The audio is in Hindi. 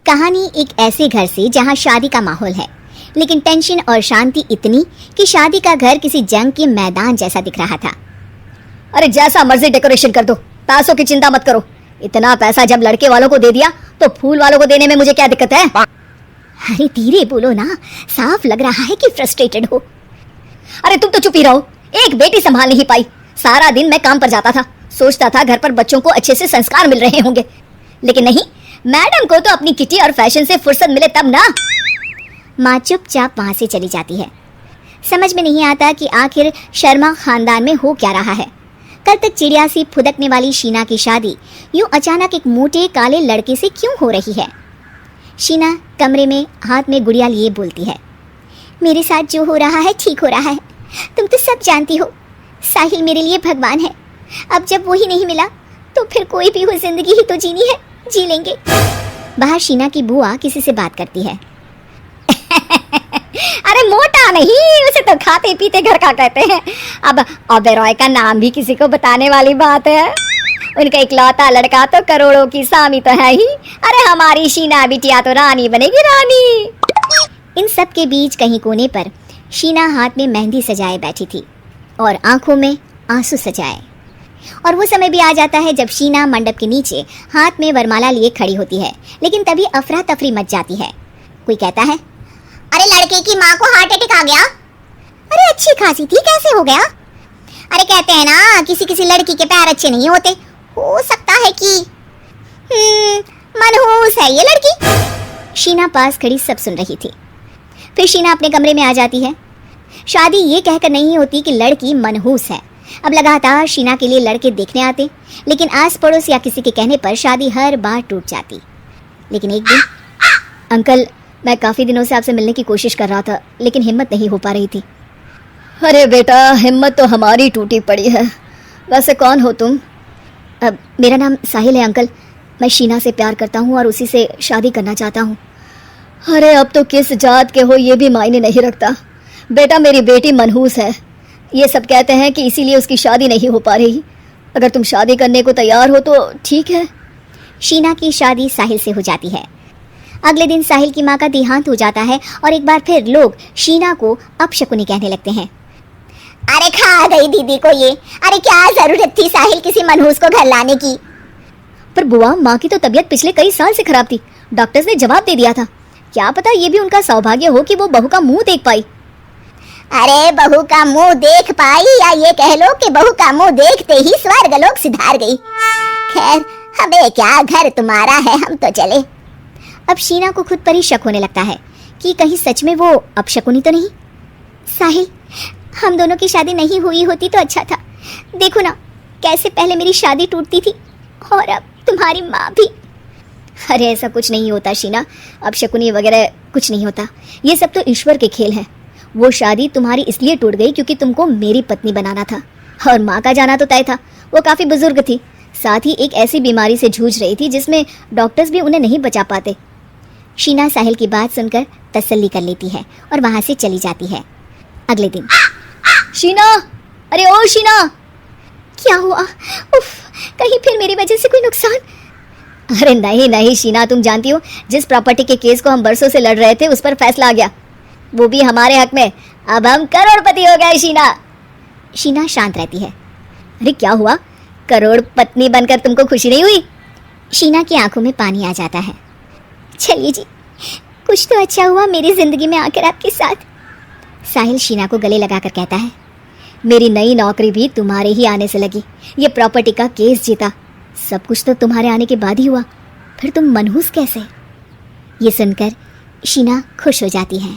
कहानी एक ऐसे घर से जहां शादी का माहौल है, लेकिन टेंशन और शांति इतनी कि शादी का घर किसी जंग के मैदान जैसा दिख रहा था। अरे जैसा मर्जी डेकोरेशन कर दो, पैसों की चिंता मत करो। इतना पैसा जब लड़के वालों को दे दिया तो फूल वालों को देने में मुझे क्या दिक्कत है? अरे धीरे बोलो ना, साफ लग रहा है कि फ्रस्ट्रेटेड हो। अरे तुम तो चुप ही रहो। एक बेटी संभाल नहीं पाई। सारा दिन मैं काम पर जाता था, सोचता था घर पर बच्चों को अच्छे से संस्कार मिल रहे होंगे, लेकिन नहीं, मैडम को तो अपनी किटी और फैशन से फुर्सत मिले तब ना। माँ चुपचाप वहां से चली जाती है। समझ में नहीं आता कि आखिर शर्मा खानदान में हो क्या रहा है। कल तक चिड़िया सी फुदकने वाली शीना की शादी यूं अचानक एक मोटे काले लड़के से क्यों हो रही है। शीना कमरे में हाथ में गुड़िया लिए बोलती है, मेरे साथ जो हो रहा है ठीक हो रहा है। तुम तो सब जानती हो, साहिल मेरे लिए भगवान है। अब जब वो ही नहीं मिला तो फिर कोई भी हो, जिंदगी ही तो जीनी है, जी लेंगे। बाहर शीना की बुआ किसी से बात करती है। अरे मोटा नहीं, उसे तो खाते पीते घर का कहते हैं। अब ओबेरॉय का नाम भी किसी को बताने वाली बात है। उनका इकलौता लड़का तो करोड़ों की स्वामी तो है ही। अरे हमारी शीना बिटिया तो रानी बनेगी, रानी। इन सब के बीच कहीं कोने पर शीना हाथ में मेहंदी सजाए बैठी थी और आंखों में आंसू सजाए। और वो समय भी आ जाता है जब शीना मंडप के नीचे हाथ में वरमाला लिए खड़ी होती है, लेकिन तभी अफरा तफरी मच जाती है। कोई कहता है, अरे लड़के की माँ को हार्ट अटैक आ गया। अरे अच्छी खासी थी, कैसे हो गया? अरे कहते हैं ना, किसी किसी लड़की के पैर अच्छे नहीं होते। हो सकता है कि मनहूस है ये लड़की। शीना पास खड़ी सब सुन रही थी। फिर शीना अपने कमरे में आ जाती है। शादी ये कहकर नहीं होती कि लड़की मनहूस है। अब लगातार शीना के लिए लड़के देखने आते, लेकिन आस पड़ोस या किसी के कहने पर शादी हर बार टूट जाती। लेकिन एक दिन, अंकल, मैं काफ़ी दिनों से आपसे मिलने की कोशिश कर रहा था, लेकिन हिम्मत नहीं हो पा रही थी। अरे बेटा, हिम्मत तो हमारी टूटी पड़ी है। वैसे कौन हो तुम? अब मेरा नाम साहिल है अंकल। मैं शीना से प्यार करता हूँ और उसी से शादी करना चाहता हूँ। अरे अब तो किस जात के हो ये भी मायने नहीं रखता। बेटा, मेरी बेटी मनहूस है। ये सब कहते हैं कि इसीलिए उसकी शादी नहीं हो पा रही। अगर तुम शादी करने को तैयार हो तो ठीक है। शीना की शादी साहिल से हो जाती है। अगले दिन साहिल की माँ का देहांत हो जाता है और एक बार फिर लोग शीना को अपशकुनी कहने लगते हैं। अरे खा गई दीदी को ये। अरे क्या जरूरत थी साहिल किसी मनहूस को घर लाने की। पर बुआ, माँ की तो तबीयत पिछले कई साल से खराब थी। डॉक्टर्स ने जवाब दे दिया था। क्या पता ये भी उनका सौभाग्य हो कि वो बहू का मुंह देख पाई। अरे बहू का मुंह देख पाई, या ये कह लो कि बहू का मुंह देखते ही स्वर्ग लोक सिधार गई। खैर, हमें क्या, घर तुम्हारा है, हम तो चले। अब शीना को खुद पर ही शक होने लगता है कि कहीं सच में वो अपशकुनी तो नहीं। साहिल, हम दोनों की शादी नहीं हुई होती तो अच्छा था। देखो ना, कैसे पहले मेरी शादी टूटती थी और अब तुम्हारी माँ भी। अरे ऐसा कुछ नहीं होता शीना, अपशकुनी वगैरह कुछ नहीं होता। ये सब तो ईश्वर के खेल है। वो शादी तुम्हारी इसलिए टूट गई क्योंकि तुमको मेरी पत्नी बनाना था, और माँ का जाना तो तय था। वो काफ़ी बुजुर्ग थी, साथ ही एक ऐसी बीमारी से जूझ रही थी जिसमें डॉक्टर्स भी उन्हें नहीं बचा पाते। शीना साहिल की बात सुनकर तसल्ली कर लेती है और वहाँ से चली जाती है। अगले दिन, शीना, अरे ओ शीना। क्या हुआ? उफ, कहीं फिर मेरी वजह से कोई नुकसान? अरे नहीं नहीं शीना, तुम जानती हो जिस प्रॉपर्टी के केस को हम बरसों से लड़ रहे थे उस पर फैसला आ गया, वो भी हमारे हक में। अब हम करोड़पति हो गए शीना। शीना शांत रहती है। अरे क्या हुआ? करोड़ पत्नी बनकर तुमको खुशी नहीं हुई? शीना की आंखों में पानी आ जाता है। चलिए जी, कुछ तो अच्छा हुआ मेरी जिंदगी में आकर आपके साथ। साहिल शीना को गले लगाकर कहता है, मेरी नई नौकरी भी तुम्हारे ही आने से लगी। ये प्रॉपर्टी का केस जीता, सब कुछ तो तुम्हारे आने के बाद ही हुआ। फिर तुम मनहूस कैसे? ये सुनकर शीना खुश हो जाती है।